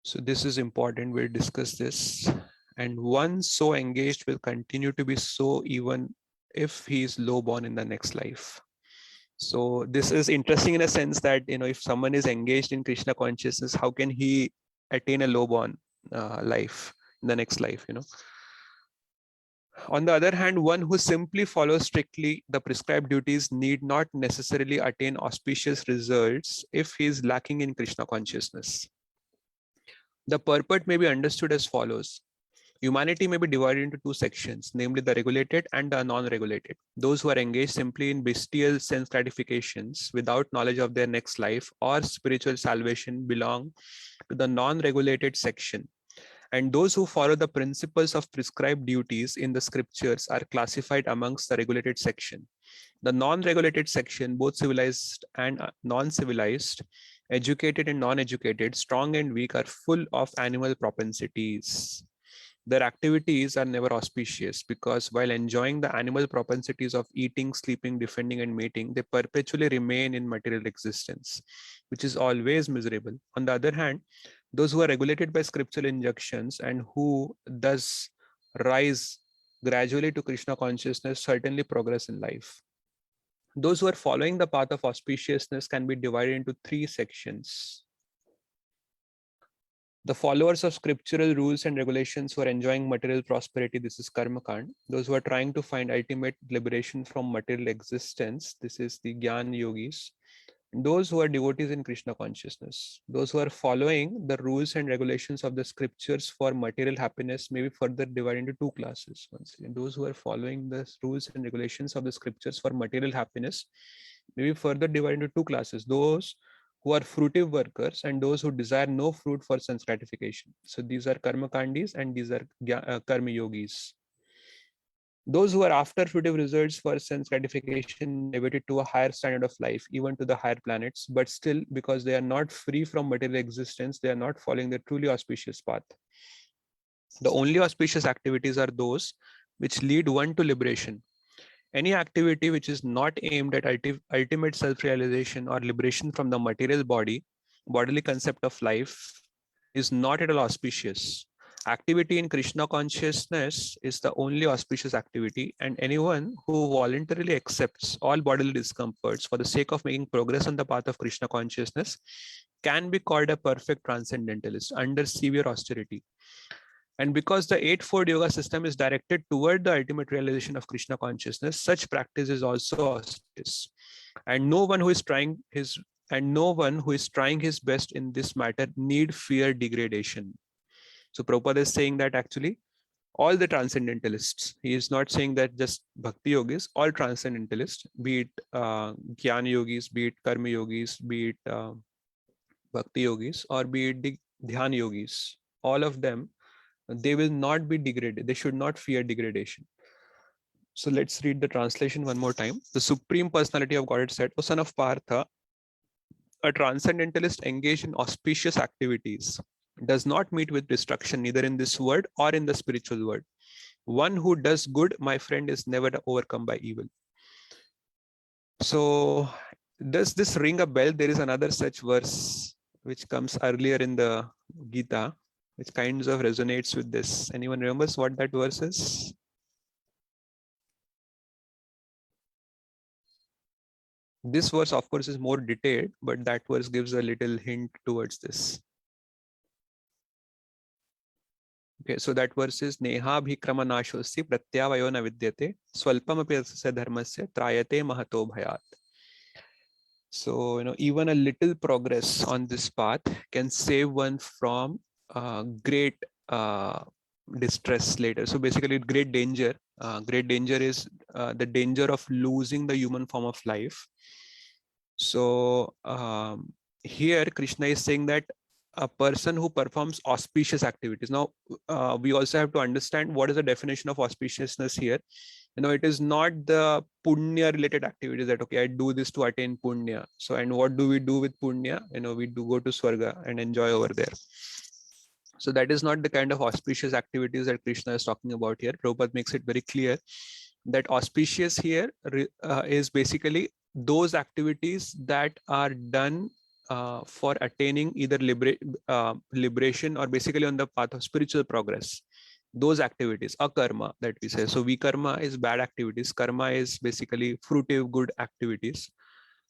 So this is important. We'll discuss this. And one so engaged will continue to be so, even if he is low born in the next life. So this is interesting in a sense that, if someone is engaged in Krishna consciousness, how can he attain a low born life in the next life? On the other hand, one who simply follows strictly the prescribed duties need not necessarily attain auspicious results if he is lacking in Krishna consciousness. The purport may be understood as follows. Humanity may be divided into two sections, namely the regulated and the non-regulated. Those who are engaged simply in bestial sense gratifications without knowledge of their next life or spiritual salvation belong to the non-regulated section. And those who follow the principles of prescribed duties in the scriptures are classified amongst the regulated section. The non-regulated section, both civilized and non-civilized, educated and non-educated, strong and weak, are full of animal propensities. Their activities are never auspicious because while enjoying the animal propensities of eating, sleeping, defending, and mating, they perpetually remain in material existence, which is always miserable. On the other hand, those who are regulated by scriptural injunctions and who thus rise gradually to Krishna consciousness certainly progress in life. Those who are following the path of auspiciousness can be divided into three sections. The followers of scriptural rules and regulations who are enjoying material prosperity, this is Karma Kand. Those who are trying to find ultimate liberation from material existence, this is the Gyan Yogis. And those who are devotees in Krishna consciousness. Those who are following the rules and regulations of the scriptures for material happiness may be further divided into two classes. Once again, those who are following the rules and regulations of the scriptures for material happiness may be further divided into two classes. Those who are fruitive workers and those who desire no fruit for sense gratification. So these are Karma Kandis and these are Karma Yogis. Those who are after fruitive results for sense gratification elevated to a higher standard of life, even to the higher planets, but still, because they are not free from material existence, they are not following the truly auspicious path. The only auspicious activities are those which lead one to liberation. Any activity which is not aimed at ultimate self-realization or liberation from the material bodily concept of life is not at all auspicious. Activity in Krishna consciousness is the only auspicious activity, and anyone who voluntarily accepts all bodily discomforts for the sake of making progress on the path of Krishna consciousness can be called a perfect transcendentalist under severe austerity. And because the eightfold yoga system is directed toward the ultimate realization of Krishna consciousness, such practice is also auspicious. And no one who is trying his best in this matter need fear degradation. So Prabhupada is saying that actually all the transcendentalists, he is not saying that just bhakti yogis, all transcendentalists, be it jnana yogis, be it karma yogis, be it bhakti yogis, or be it dhyana yogis, all of them, they will not be degraded. They should not fear degradation. So let's read the translation one more time. The Supreme Personality of Godhead said, O son of Partha, a transcendentalist engaged in auspicious activities does not meet with destruction neither in this world or in the spiritual world. One who does good, my friend, is never overcome by evil. So does this ring a bell? There is another such verse which comes earlier in the Gita, which kinds of resonates with this. Anyone remembers what that verse is? This verse, of course, is more detailed, but that verse gives a little hint towards this. Okay, so that verse is Neha bhikrama nashossi pratyavayo na vidyate swalpam api asya dharmasya trayate mahato bhayat. So, even a little progress on this path can save one from great distress later. So basically great danger. Great danger is the danger of losing the human form of life. So here Krishna is saying that a person who performs auspicious activities. Now, we also have to understand what is the definition of auspiciousness here. It is not the punya related activities that, okay, I do this to attain punya. So, and what do we do with punya? We do go to Swarga and enjoy over there. So that is not the kind of auspicious activities that Krishna is talking about here. Prabhupada makes it very clear that auspicious here is basically those activities that are done for attaining either liberation or basically on the path of spiritual progress. Those activities, akarma that we say. So vikarma is bad activities. Karma is basically fruitive good activities.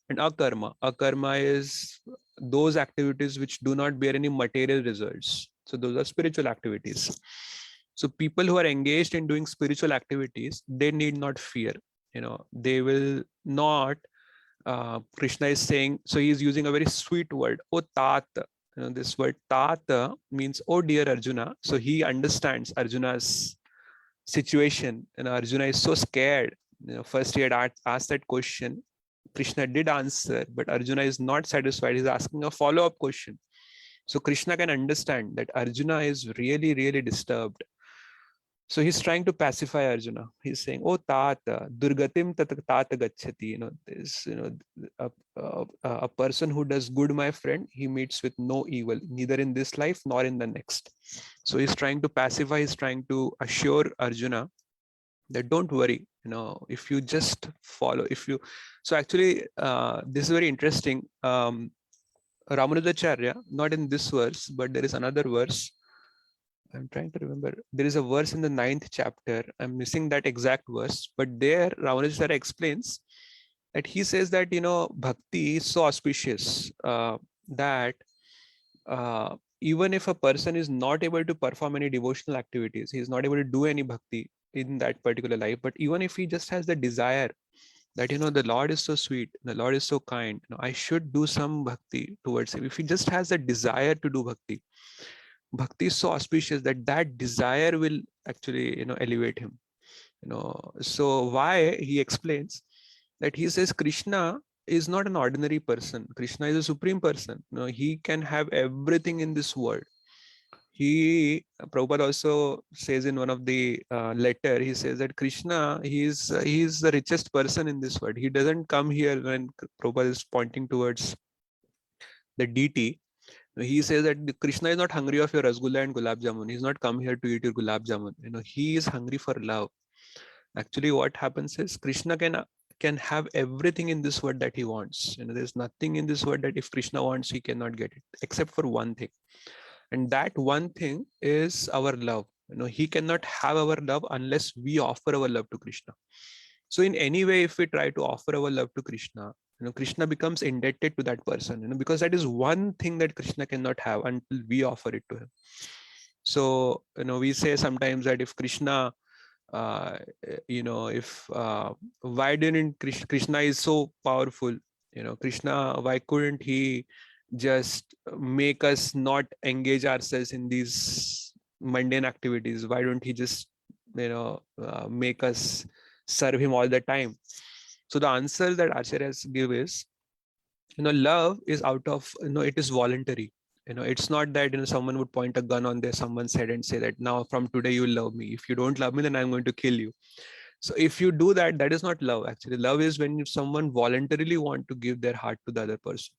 And akarma is those activities which do not bear any material results. So those are spiritual activities. So people who are engaged in doing spiritual activities, they need not fear. They will not. Krishna is saying, so he is using a very sweet word, "O Tat." This word "Tat" means, "Oh dear Arjuna." So he understands Arjuna's situation. Arjuna is so scared. First he had asked that question. Krishna did answer, but Arjuna is not satisfied. He's asking a follow-up question. So Krishna can understand that Arjuna is really, really disturbed. So he's trying to pacify Arjuna. He's saying, "Oh Tata, Durgatim Tata Gachati." A person who does good, my friend, he meets with no evil, neither in this life nor in the next. So he's trying to pacify, he's trying to assure Arjuna that don't worry, if you just follow, so actually, this is very interesting. Ramanujacharya, not in this verse, but there is another verse. I'm trying to remember. There is a verse in the 9th chapter. I'm missing that exact verse, but there Ramanujacharya explains that he says that, bhakti is so auspicious that even if a person is not able to perform any devotional activities, he is not able to do any bhakti in that particular life, but even if he just has the desire that, the Lord is so sweet, the Lord is so kind, I should do some bhakti towards him. If he just has the desire to do bhakti, bhakti is so auspicious that that desire will actually, elevate him. So why he explains that he says Krishna is not an ordinary person. Krishna is a supreme person. He can have everything in this world. Prabhupada also says in one of the letter, he says that Krishna, he is the richest person in this world. He doesn't come here when Prabhupada is pointing towards the deity. He says that Krishna is not hungry of your rasgulla and gulab jamun. He's not come here to eat your gulab jamun. He is hungry for love. Actually, what happens is Krishna can have everything in this world that he wants. There's nothing in this world that if Krishna wants, he cannot get it, except for one thing. And that one thing is our love. He cannot have our love unless we offer our love to Krishna. So in any way, if we try to offer our love to Krishna, Krishna becomes indebted to that person, because that is one thing that Krishna cannot have until we offer it to him. So, we say sometimes that if Krishna, if why didn't Krishna is so powerful, Krishna, why couldn't he just make us not engage ourselves in these mundane activities? Why don't he just, make us serve him all the time? So the answer that acharyas give is, love is out of, it is voluntary. It's not that, someone would point a gun on someone's head and say that now from today you will love me. If you don't love me, then I'm going to kill you. So if you do that, that is not love. Actually, love is when someone voluntarily want to give their heart to the other person.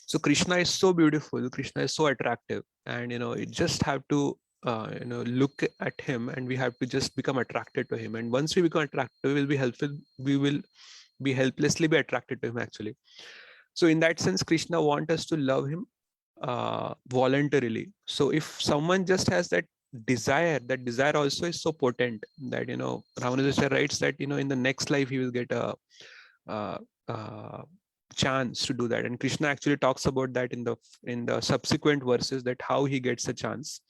So Krishna is so beautiful, Krishna is so attractive, and you just have to look at him, and we have to just become attracted to him. And once we become attracted, we will be helpful. We will be helplessly be attracted to him, actually. So in that sense, Krishna wants us to love him voluntarily. So if someone just has that desire also is so potent that, Ramanujacharya writes that, in the next life he will get a chance to do that. And Krishna actually talks about that in the subsequent verses, that how he gets a chance.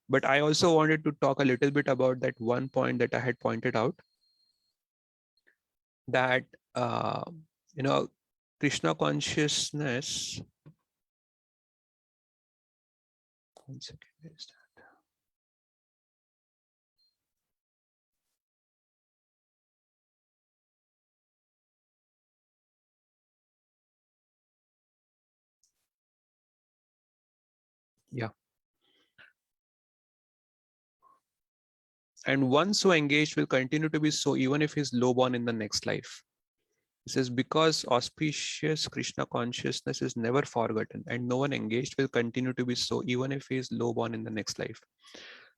But I also wanted to talk a little bit about that one point that I had pointed out, that Krishna consciousness. One second, where is that? Yeah. And one so engaged will continue to be so even if he's low born in the next life. It says, because auspicious Krishna consciousness is never forgotten, and no one engaged will continue to be so even if he is low born in the next life.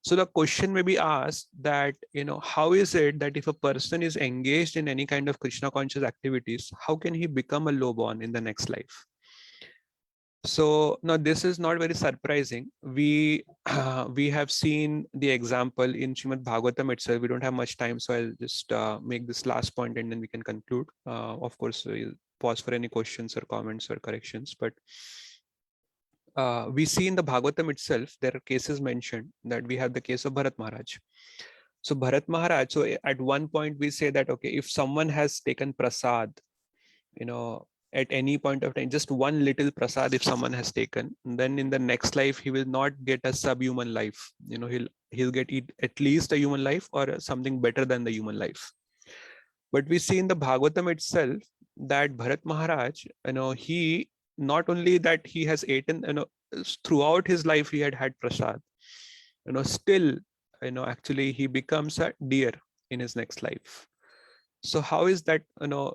So the question may be asked that, how is it that if a person is engaged in any kind of Krishna conscious activities, how can he become a low born in the next life? So now this is not very surprising. We have seen the example in Srimad Bhagavatam itself. We don't have much time, so I'll just make this last point and then we can conclude. Of course, we'll pause for any questions or comments or corrections. But we see in the Bhagavatam itself, there are cases mentioned that we have the case of Bharat Maharaj. So Bharat Maharaj, so at one point we say that, okay, if someone has taken prasad, at any point of time, just one little prasad, if someone has taken, then in the next life, he will not get a subhuman life. He'll get at least a human life or something better than the human life. But we see in the Bhagavatam itself that Bharat Maharaj, he not only that he has eaten, throughout his life, he had prasad, still, actually he becomes a deer in his next life. So how is that,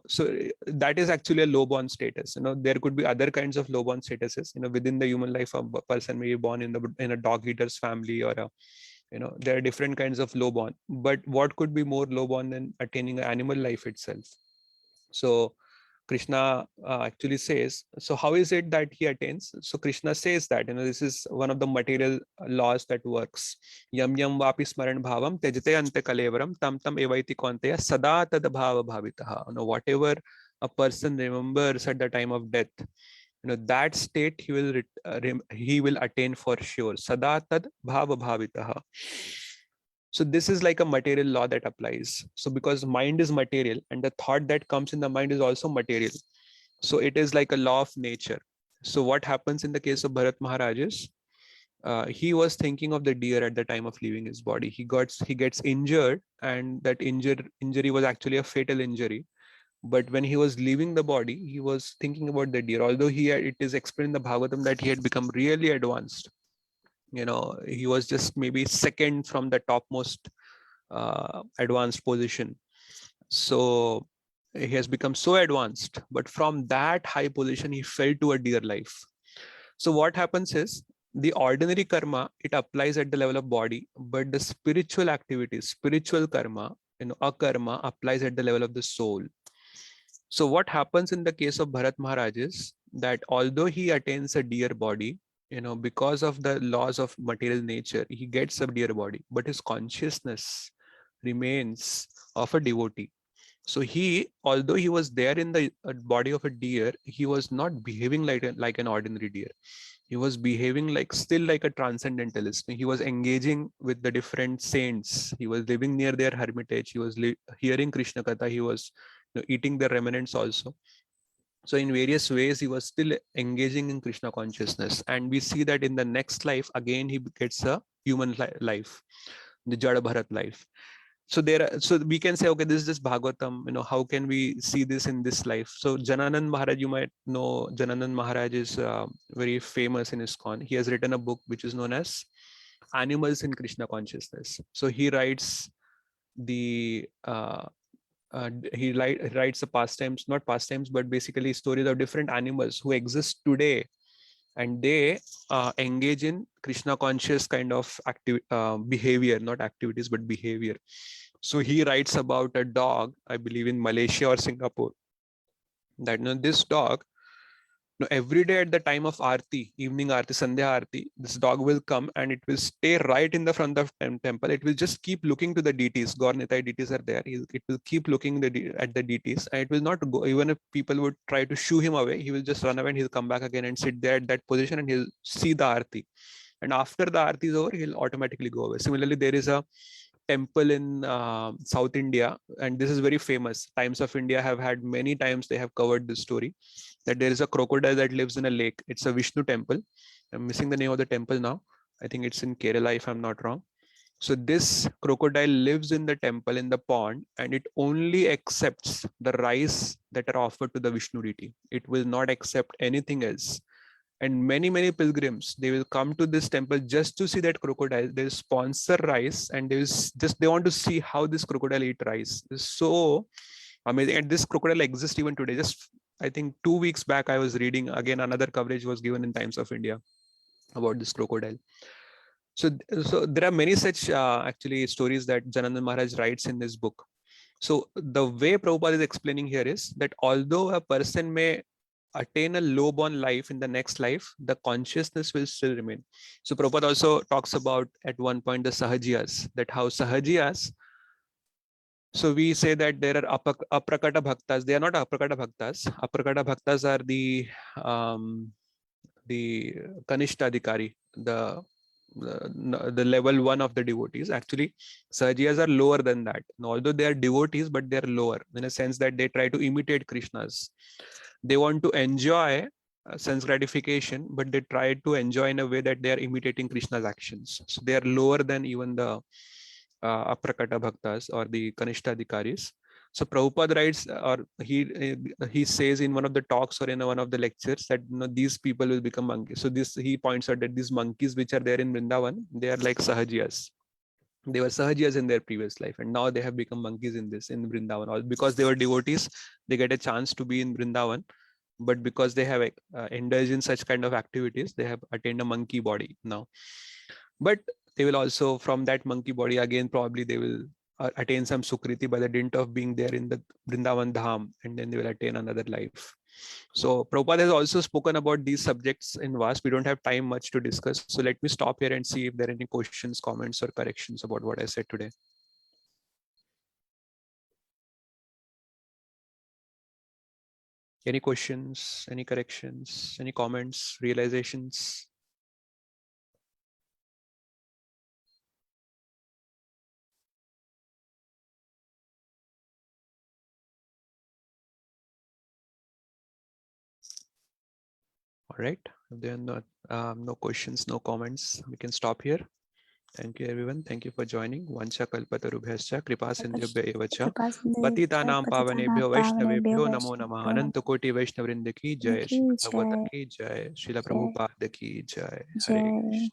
so that is actually a low born status. There could be other kinds of low born statuses, within the human life. A person may be born in a dog eater's family, or there are different kinds of low born. But what could be more low born than attaining an animal life itself? So Krishna actually says, so how is it that he attains? So Krishna says that, this is one of the material laws that works. Yam yam vapi smaran bhavam tejate ante kalevaram tam tam evaiti konteya sada tad bhava bhavitaha. Whatever a person remembers at the time of death, that state he will attain for sure. Sada tad bhava bhavitaha. So this is like a material law that applies. So because mind is material and the thought that comes in the mind is also material. So it is like a law of nature. So what happens in the case of Bharat Maharaj is, he was thinking of the deer at the time of leaving his body. He gets injured, and that injury was actually a fatal injury. But when he was leaving the body, he was thinking about the deer. Although it is explained in the Bhagavatam that he had become really advanced. He was just maybe second from the topmost advanced position. So he has become so advanced, but from that high position, he fell to a deer life. So what happens is, the ordinary karma, it applies at the level of body, but the spiritual activities, spiritual karma, akarma, applies at the level of the soul. So what happens in the case of Bharat Maharaj is that although he attains a deer body, because of the laws of material nature, he gets a deer body, but his consciousness remains of a devotee. So he, although he was there in the body of a deer, he was not behaving like an ordinary deer. He was behaving still like a transcendentalist. He was engaging with the different saints. He was living near their hermitage. He was hearing Krishna Katha. He was eating their remnants also. So in various ways, he was still engaging in Krishna consciousness. And we see that in the next life, again, he gets a human life, the Jada Bharat life. So so we can say, okay, this is just Bhagavatam. How can we see this in this life? So Jananand Maharaj, you might know, Jananand Maharaj is very famous in ISKCON. He has written a book which is known as Animals in Krishna Consciousness. So he writes the writes the pastimes, not pastimes, but basically stories of different animals who exist today, and they engage in Krishna conscious kind of behavior, not activities, but behavior. So he writes about a dog, I believe in Malaysia or Singapore, that this dog, every day at the time of Aarti, evening Aarti, Sandhya Aarti, this dog will come and it will stay right in the front of temple. It will just keep looking to the deities. Gaur Nitai deities are there. It will keep looking at the deities, and it will not go. Even if people would try to shoo him away, he will just run away and he'll come back again and sit there at that position, and he'll see the Aarti. And after the Aarti is over, he'll automatically go away. Similarly, there is a temple in South India, and this is very famous. Times of India have had many times, they have covered this story, that there is a crocodile that lives in a lake. It's a Vishnu temple. I'm missing the name of the temple now. I think it's in Kerala, if I'm not wrong. So this crocodile lives in the temple, in the pond, and it only accepts the rice that are offered to the Vishnu deity. It will not accept anything else. And many pilgrims, they will come to this temple just to see that crocodile. They'll sponsor rice, and they want to see how this crocodile eat rice. It's so amazing. And this crocodile exists even today. Just I think 2 weeks back, I was reading again, another coverage was given in Times of India about this crocodile. So there are many such actually stories that Jananand Maharaj writes in this book. So the way Prabhupada is explaining here is that although a person may attain a low-born life in the next life, the consciousness will still remain. So Prabhupada also talks about at one point the Sahajiyas, that how Sahajiyas, so we say that there are Aprakata Bhaktas. They are not Aprakata Bhaktas. Aprakata Bhaktas are the Kanishtadhikari, the level 1 of the devotees. Actually, Sahajiyas are lower than that. Although they are devotees, but they are lower in a sense that they try to imitate Krishna's. They want to enjoy sense gratification, but they try to enjoy in a way that they are imitating Krishna's actions. So they are lower than even the Aprakata Bhaktas or the Kanishtadhikaris. So Prabhupada writes, or he says in one of the talks or in one of the lectures, that these people will become monkeys. So he points out that these monkeys which are there in Vrindavan, they are like Sahajiyas. They were Sahajiyas in their previous life, and now they have become monkeys in Vrindavan. All because they were devotees, they get a chance to be in Vrindavan, but because they have indulged in such kind of activities, they have attained a monkey body now. But they will also, from that monkey body, again probably they will attain some sukriti by the dint of being there in the Vrindavan Dham, and then they will attain another life. So Prabhupada has also spoken about these subjects in vast. We don't have time much to discuss. So let me stop here and see if there are any questions, comments, or corrections about what I said today. Any questions, any corrections, any comments, realizations? All right, if there are no questions, no comments, we can stop here. Thank you, everyone. Thank you for joining. Vancha kalpatarubhyascha kripa sindhubhya eva cha patitanam pavanebhyo vaishnavebhyo namo namah. Ananta koti vaishnavrinda ki jai, Srimad Bhagavatam ki jai, Srila Prabhupada ki jai. Hare Krishna.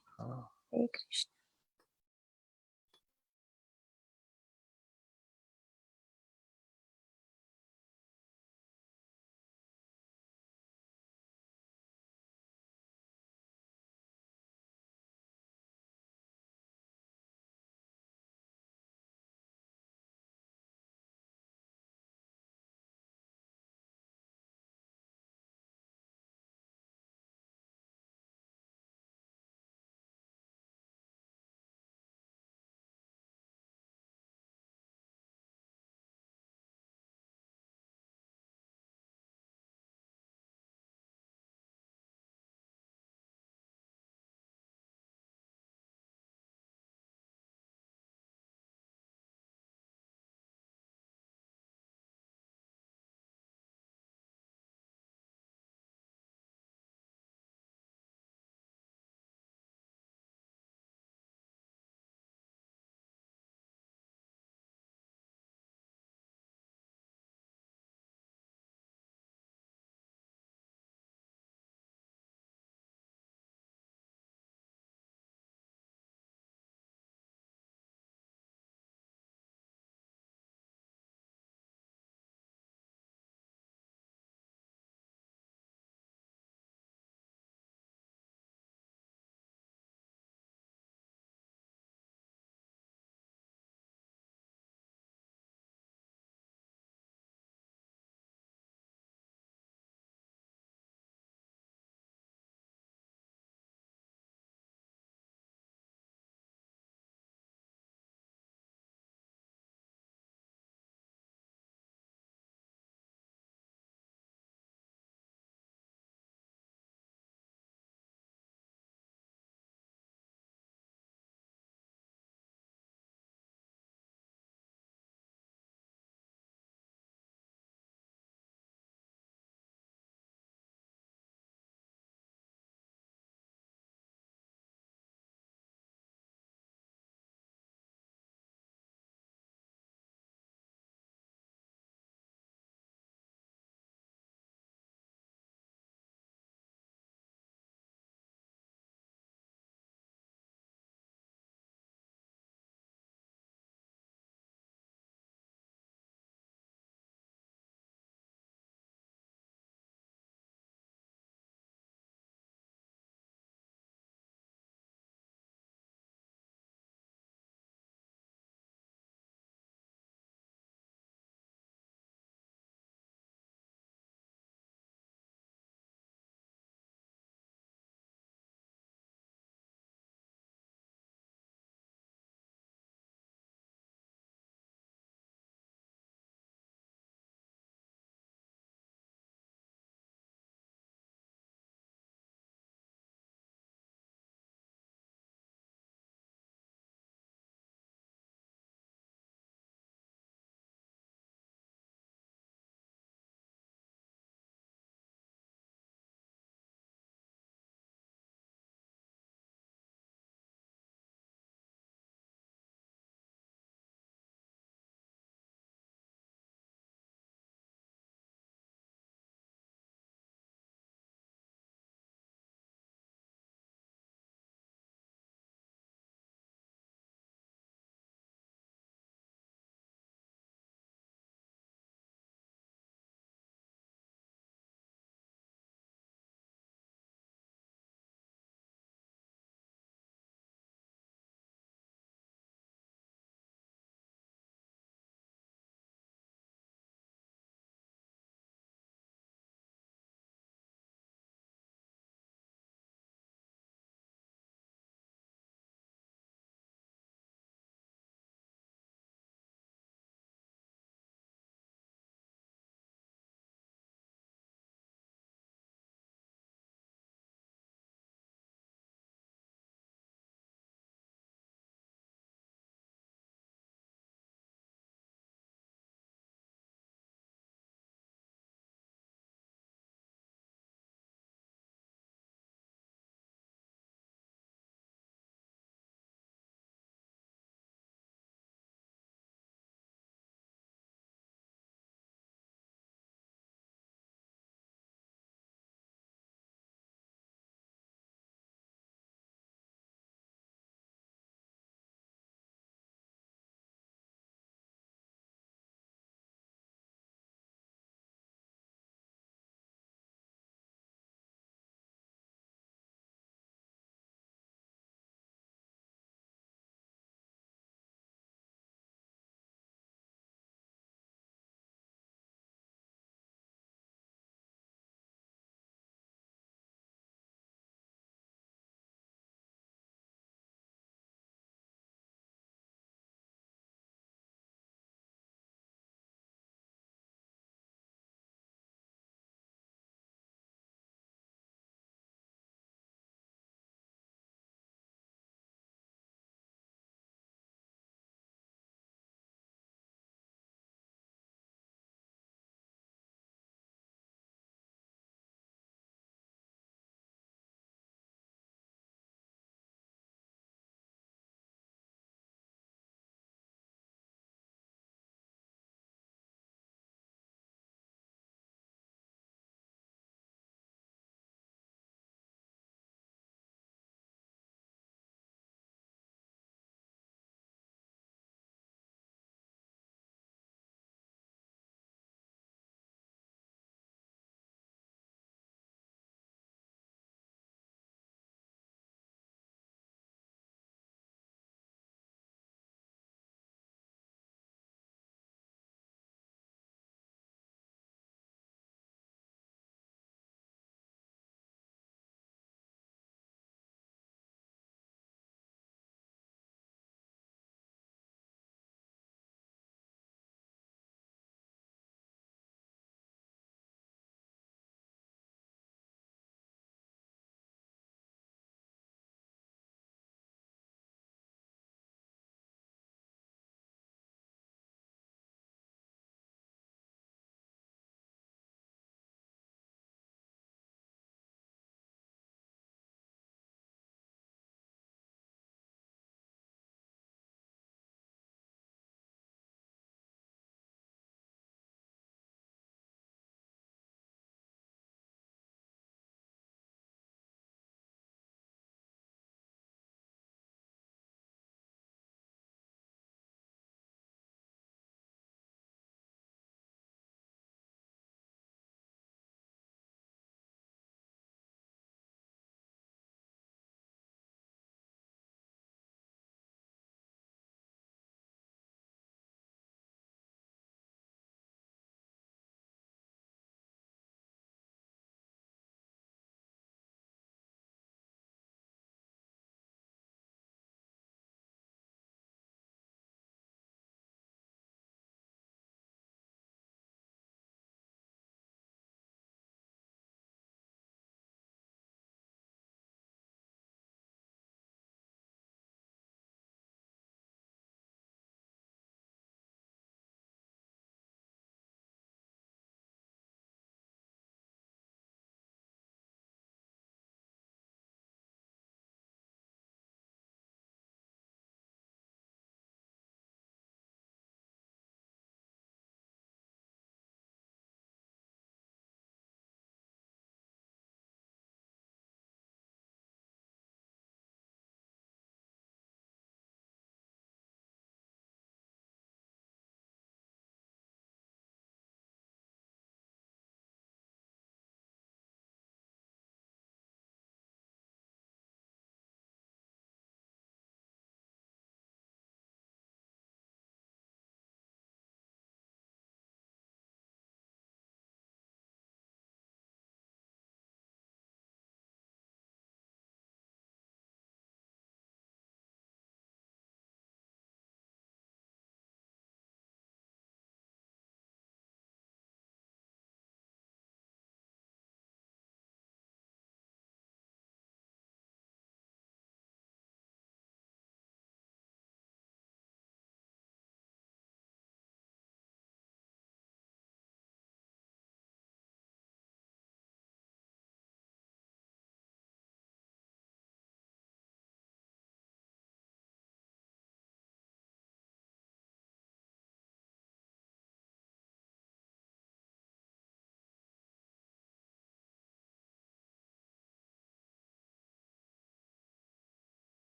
Hare Krishna.